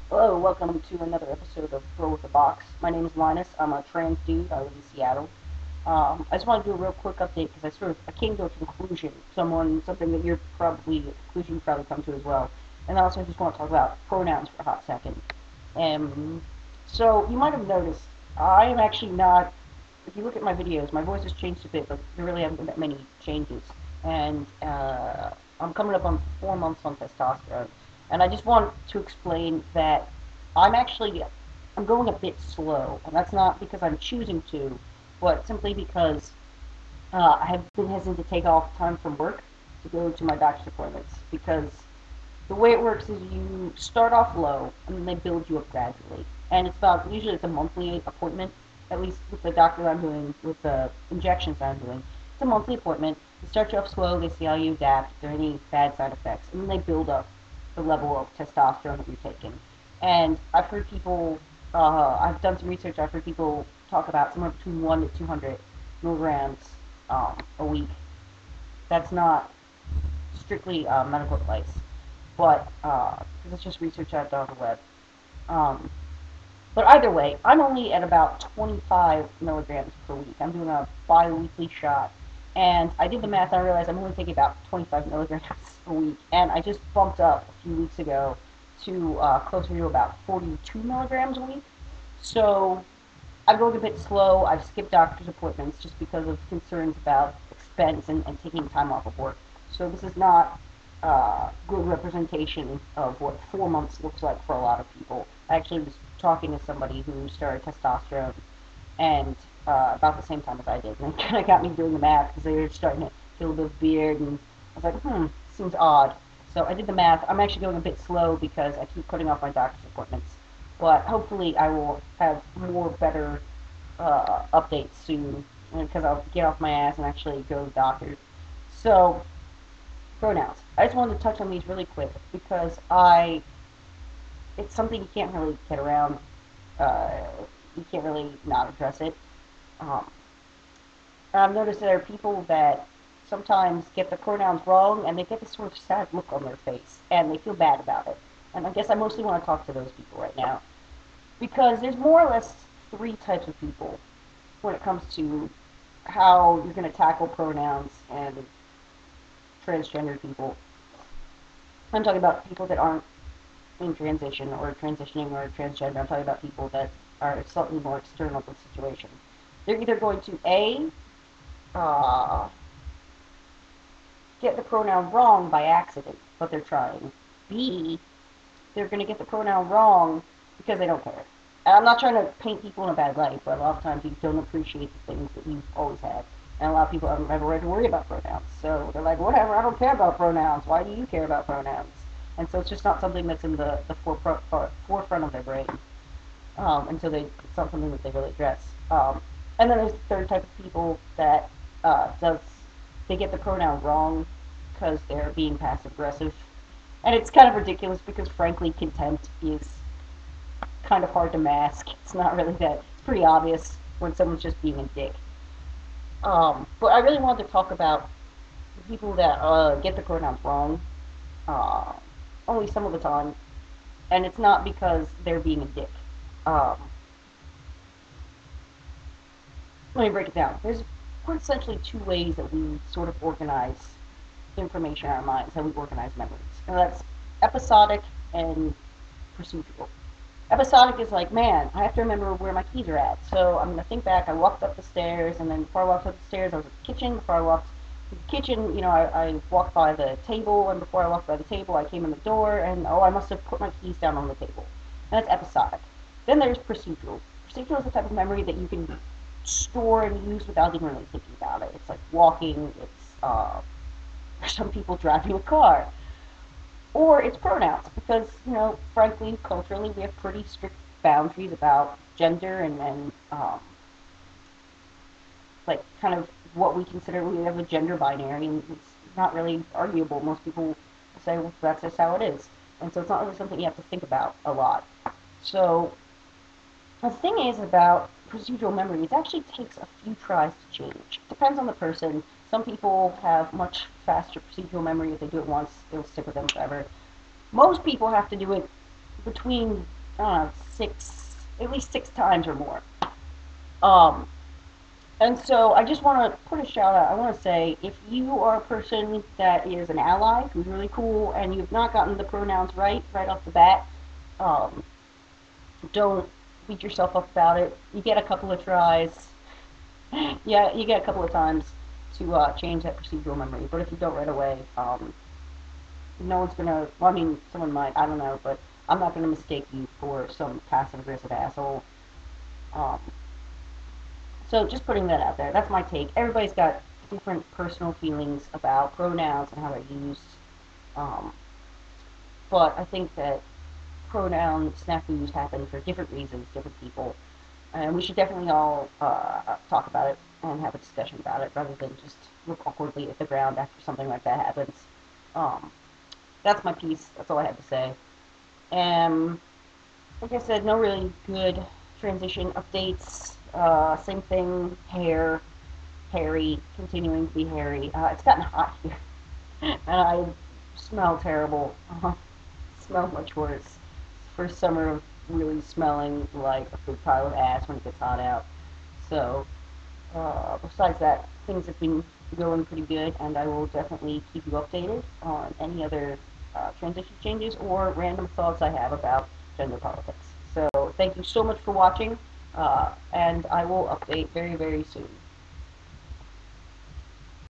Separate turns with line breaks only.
Hello, welcome to another episode of Grow with the Box. My name is Linus. I'm a trans dude. I live in Seattle. I just want to do a real quick update because I came to a conclusion, something that you're probably a conclusion you probably come to as well. And also I just want to talk about pronouns for a hot second. So you might have noticed I am actually not. If you look at my videos, my voice has changed a bit, but there really haven't been that many changes. And I'm coming up on 4 months on testosterone, and I just want to explain that I'm actually I'm going a bit slow, and that's not because I'm choosing to, but simply because I have been hesitant to take off time from work to go to my doctor's appointments because the way it works is you start off low and then they build you up gradually. And usually it's a monthly appointment, at least with the doctor I'm doing, with the injections I'm doing. It's a monthly appointment. They start you off slow, they see how you adapt, if there are any bad side effects, and then they build up the level of testosterone that you're taking. And I've done some research, I've heard people talk about somewhere between 1 to 200 milligrams a week. That's not strictly medical advice, but because it's just research I've done on the web. Um, but either way, I'm only at about 25 milligrams per week. I'm doing a bi-weekly shot, and I did the math and I realized I'm only taking about 25 milligrams a week, and I just bumped up a few weeks ago to closer to about 42 milligrams a week. So I'm going a bit slow. I've skipped doctor's appointments just because of concerns about expense and taking time off of work. So this is not good representation of what 4 months looks like for a lot of people. I actually was talking to somebody who started testosterone and about the same time as I did, and it kind of got me doing the math because they were starting to get a little bit of beard, and I was like, seems odd. So I did the math. I'm actually going a bit slow because I keep putting off my doctor's appointments, but hopefully I will have more better updates soon because I'll get off my ass and actually go to the doctor. So pronouns. I just wanted to touch on these really quick because it's something you can't really get around. Uh, you can't really not address it. Um, I've noticed there are people that sometimes get the pronouns wrong and they get this sort of sad look on their face and they feel bad about it. And I guess I mostly want to talk to those people right now because there's more or less three types of people when it comes to how you're going to tackle pronouns and transgender people. I'm talking about people that aren't in transition or transitioning or transgender. I'm talking about people that are slightly more external to the situation. They're either going to uh, get the pronoun wrong by accident, but they're trying. B, they're going to get the pronoun wrong because they don't care. And I'm not trying to paint people in a bad light, but a lot of times you don't appreciate the things that you've always had. And a lot of people haven't ever had to worry about pronouns. So they're like, whatever, I don't care about pronouns. Why do you care about pronouns? And so it's just not something that's in the forefront of their brain. And so it's not something that they really address. And then there's the third type of people that does they get the pronoun wrong because they're being passive aggressive, and it's kind of ridiculous because frankly, contempt is kind of hard to mask. It's not really that. It's pretty obvious when someone's just being a dick. But I really wanted to talk about the people that get the pronouns wrong, uh, only some of the time, and it's not because they're being a dick. Um, Let me break it down. There's essentially two ways that we sort of organize information in our minds, how we organize memories. And that's episodic and procedural. Episodic is like, man, I have to remember where my keys are at. So I'm going to think back. I walked up the stairs, and then before I walked up the stairs, I was at the kitchen. Before I walked to the kitchen, I walked by the table, and before I walked by the table, I came in the door, and oh, I must have put my keys down on the table. And that's episodic. Then there's procedural. Procedural is the type of memory that you can store and use without even really thinking about it. It's like walking. It's for some people driving a car, or it's pronouns because frankly, culturally, we have pretty strict boundaries about gender and like kind of what we consider we have a gender binary, and it's not really arguable. Most people say, well, that's just how it is, and so it's not really something you have to think about a lot. So the thing is about procedural memory, it actually takes a few tries to change. It depends on the person. Some people have much faster procedural memory. If they do it once, it'll stick with them forever. Most people have to do it between I don't know, at least six times or more. Um, and so I just want to put a shout out. I want to say if you are a person that is an ally who's really cool and you've not gotten the pronouns right off the bat, um, don't beat yourself up about it. You get a couple of tries. Yeah, you get a couple of times to change that procedural memory. But if you don't right away, no one's gonna. Well, I mean, someone might. I don't know, but I'm not gonna mistake you for some passive aggressive asshole. Um, so just putting that out there. That's my take. Everybody's got different personal feelings about pronouns and how they're used. Um, but I think that pronoun snafus happen for different reasons, different people, and we should definitely all talk about it and have a discussion about it rather than just look awkwardly at the ground after something like that happens. Um, that's my piece. That's all I had to say. And like I said, no really good transition updates. Same thing, hair, hairy, continuing to be hairy. It's gotten hot here, and I smell terrible. Smell much worse. First summer of really smelling like a big pile of ass when it gets hot out. So, besides that, things have been going pretty good, and I will definitely keep you updated on any other transition changes or random thoughts I have about gender politics. So, thank you so much for watching, and I will update very, very soon.